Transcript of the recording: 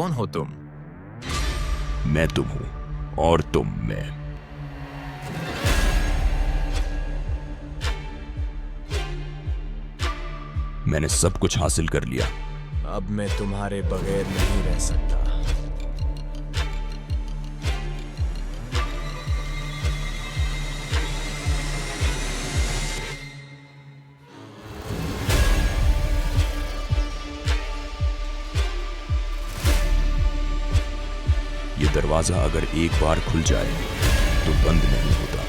कौन हो तुम? मैं तुम हूं और तुम मैं। मैंने सब कुछ हासिल कर लिया। अब मैं तुम्हारे बगैर नहीं रह सकता। ये दरवाजा अगर एक बार खुल जाए तो बंद नहीं होता।